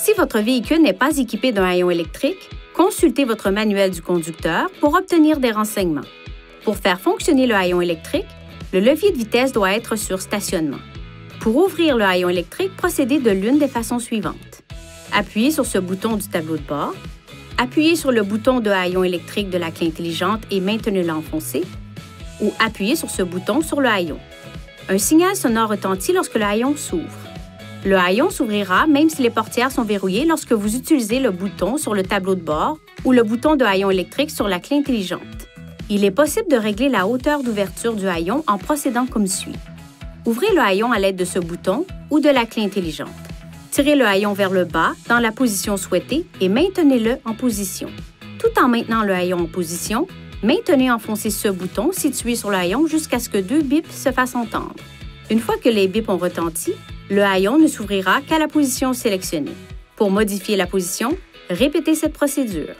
Si votre véhicule n'est pas équipé d'un haillon électrique, consultez votre manuel du conducteur pour obtenir des renseignements. Pour faire fonctionner le haillon électrique, le levier de vitesse doit être sur stationnement. Pour ouvrir le haillon électrique, procédez de l'une des façons suivantes. Appuyez sur ce bouton du tableau de bord. Appuyez sur le bouton de haillon électrique de la clé intelligente et maintenez-le enfoncé. Ou appuyez sur ce bouton sur le haillon. Un signal sonore retentit lorsque le haillon s'ouvre. Le haillon s'ouvrira même si les portières sont verrouillées lorsque vous utilisez le bouton sur le tableau de bord ou le bouton de haillon électrique sur la clé intelligente. Il est possible de régler la hauteur d'ouverture du haillon en procédant comme suit. Ouvrez le haillon à l'aide de ce bouton ou de la clé intelligente. Tirez le haillon vers le bas dans la position souhaitée et maintenez-le en position. Tout en maintenant le haillon en position, maintenez enfoncé ce bouton situé sur le haillon jusqu'à ce que 2 bips se fassent entendre. Une fois que les bips ont retenti, le haillon ne s'ouvrira qu'à la position sélectionnée. Pour modifier la position, répétez cette procédure.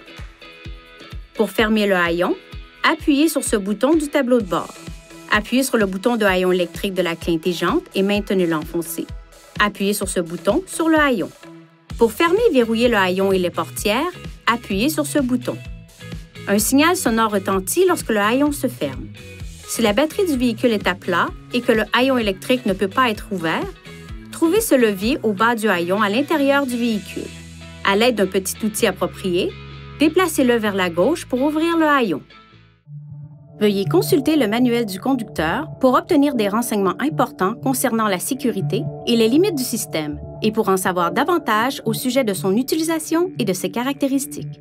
Pour fermer le haillon, appuyez sur ce bouton du tableau de bord. Appuyez sur le bouton de haillon électrique de la clé intelligente et maintenez-le enfoncé. Appuyez sur ce bouton sur le haillon. Pour fermer et verrouiller le haillon et les portières, appuyez sur ce bouton. Un signal sonore retentit lorsque le haillon se ferme. Si la batterie du véhicule est à plat et que le haillon électrique ne peut pas être ouvert, trouvez ce levier au bas du haillon à l'intérieur du véhicule. À l'aide d'un petit outil approprié, déplacez-le vers la gauche pour ouvrir le haillon. Veuillez consulter le manuel du conducteur pour obtenir des renseignements importants concernant la sécurité et les limites du système et pour en savoir davantage au sujet de son utilisation et de ses caractéristiques.